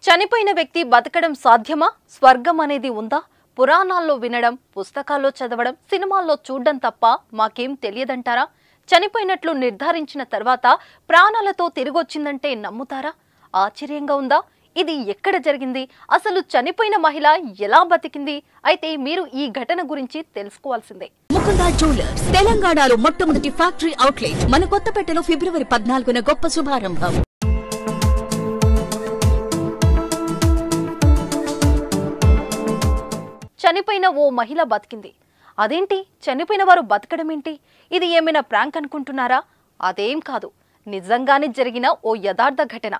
చనిపోయిన వ్యక్తి బతకడం సాధ్యమా? స్వర్గం అనేది ఉందా? పురాణాల్లో వినడం, పుస్తకాల్లో చదవడం, సినిమాల్లో చూడడం తప్ప మాకేం తెలియదంటారా? చనిపోయినట్లు నిర్ధారించిన తర్వాత ప్రాణాలతో తిరిగొచ్చిందంటే నమ్ముతారా? ఆశ్చర్యంగా ఉందా? ఇది ఎక్కడ జరిగింది? అసలు చనిపోయిన మహిళ ఎలా బతికింది? అయితే మీరు ఈ ఘటన గురించి తెలుసుకోవాల్సిందే. ముకుందా జ్యువెలర్స్ తెలంగాణలో మొట్టమొదటి ఫ్యాక్టరీ అవుట్లెట్ మన కొత్తపేటలో ఫిబ్రవరి 14న గొప్ప శుభారంభం. చనిపోయిన ఓ మహిళ బతికింది. అదేంటి, చనిపోయిన వారు బతకడం ఏంటి? ఇది ఏమైనా ప్రాంక్ అనుకుంటున్నారా? అదేం కాదు, నిజంగానే జరిగిన ఓ యథార్థ ఘటన.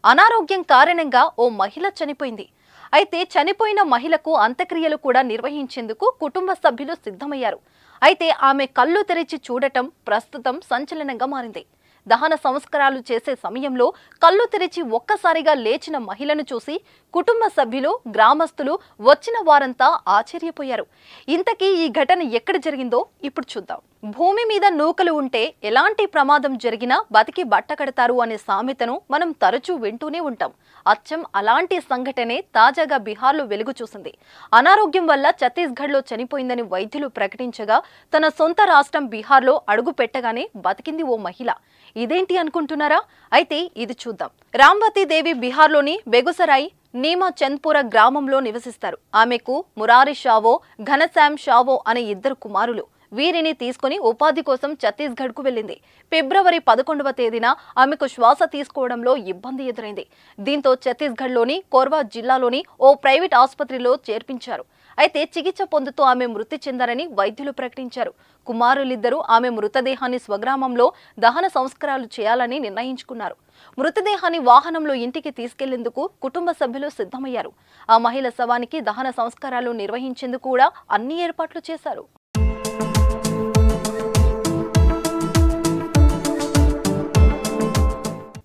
అనారోగ్యం కారణంగా ఓ మహిళ చనిపోయింది. అయితే చనిపోయిన మహిళకు అంత్యక్రియలు కూడా నిర్వహించేందుకు కుటుంబ సభ్యులు సిద్ధమయ్యారు. అయితే ఆమె కళ్ళు తెరిచి చూడటం ప్రస్తుతం సంచలనంగా మారింది. దహన సంస్కారాలు చేసే సమయంలో కళ్ళు తెరిచి ఒక్కసారిగా లేచిన మహిళను చూసి కుటుంబ సభ్యులు, గ్రామస్తులు, వచ్చిన వారంతా ఆశ్చర్యపోయారు. ఇంతకీ ఈ ఘటన ఎక్కడ జరిగిందో ఇప్పుడు చూద్దాం. భూమి మీద నూకలు ఉంటే ఎలాంటి ప్రమాదం జరిగినా బతికి బట్టకడతారు అనే సామెతను మనం తరచూ వింటూనే ఉంటాం. అచ్చం అలాంటి సంఘటనే తాజాగా బీహార్లో వెలుగు చూసింది. అనారోగ్యం వల్ల ఛత్తీస్గఢ్లో చనిపోయిందని వైద్యులు ప్రకటించగా తన సొంత రాష్ట్రం బీహార్లో అడుగు పెట్టగానే బతికింది ఓ మహిళ. ఇదేంటి అనుకుంటున్నారా? అయితే ఇది చూద్దాం. రాంవతి దేవి బీహార్లోని బెగుసరాయ్ నీమా చంద్పుర గ్రామంలో నివసిస్తారు. ఆమెకు మురారి షావో, ఘనశ్యామ్ షావో అనే ఇద్దరు కుమారులు. వీరిని తీసుకుని ఉపాధి కోసం ఛత్తీస్గఢ్కు వెళ్లింది. ఫిబ్రవరి 11వ తేదీన ఆమెకు శ్వాస తీసుకోవడంలో ఇబ్బంది ఎదురైంది. దీంతో ఛత్తీస్గఢ్లోని కోర్వా జిల్లాలోని ఓ ప్రైవేట్ ఆసుపత్రిలో చేర్పించారు. అయితే చికిత్స పొందుతూ ఆమె మృతి చెందారని వైద్యులు ప్రకటించారు. కుమారులిద్దరూ ఆమె మృతదేహాన్ని స్వగ్రామంలో దహన సంస్కారాలు చేయాలని నిర్ణయించుకున్నారు. మృతదేహాన్ని వాహనంలో ఇంటికి తీసుకెళ్లేందుకు కుటుంబ సభ్యులు సిద్ధమయ్యారు. ఆ మహిళ శవానికి దహన సంస్కారాలు నిర్వహించేందుకు కూడా అన్ని ఏర్పాట్లు చేశారు.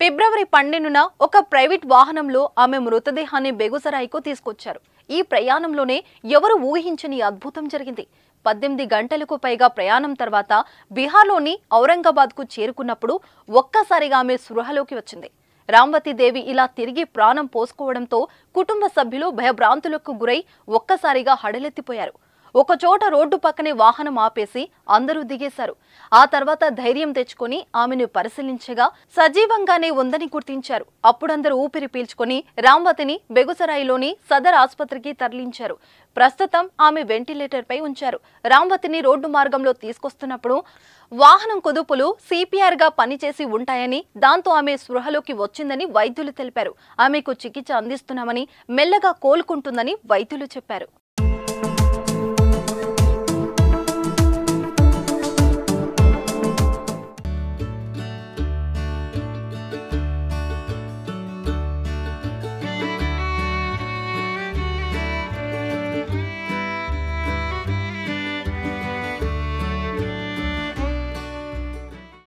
ఫిబ్రవరి 12న ఒక ప్రైవేట్ వాహనంలో ఆమె మృతదేహాన్ని బెగుసరాయ్కు తీసుకొచ్చారు. ఈ ప్రయాణంలోనే ఎవరు ఊహించని అద్భుతం జరిగింది. 18 గంటలకు పైగా ప్రయాణం తర్వాత బీహార్లోని ఔరంగాబాద్కు చేరుకున్నప్పుడు ఒక్కసారిగా ఆమె స్పృహలోకి వచ్చింది. రాంవతి దేవి ఇలా తిరిగి ప్రాణం పోసుకోవడంతో కుటుంబ సభ్యులు భయభ్రాంతులకు గురై ఒక్కసారిగా హడలెత్తిపోయారు. ఒకచోట రోడ్డు పక్కనే వాహనం ఆపేసి అందరూ దిగేశారు. ఆ తర్వాత ధైర్యం తెచ్చుకొని ఆమెను పరిశీలించగా సజీవంగానే ఉందని గుర్తించారు. అప్పుడందరూ ఊపిరి పీల్చుకొని రాంవతిని బెగుసరాయిలోని సదర్ ఆసుపత్రికి తరలించారు. ప్రస్తుతం ఆమె వెంటిలేటర్ పై ఉంచారు. రాంవతిని రోడ్డు మార్గంలో తీసుకొస్తున్నప్పుడు వాహనం కుదుపులు CPR గా పనిచేసి ఉంటాయని, దాంతో ఆమె స్పృహలోకి వచ్చిందని వైద్యులు తెలిపారు. ఆమెకు చికిత్స అందిస్తున్నామని, మెల్లగా కోలుకుంటుందని వైద్యులు చెప్పారు.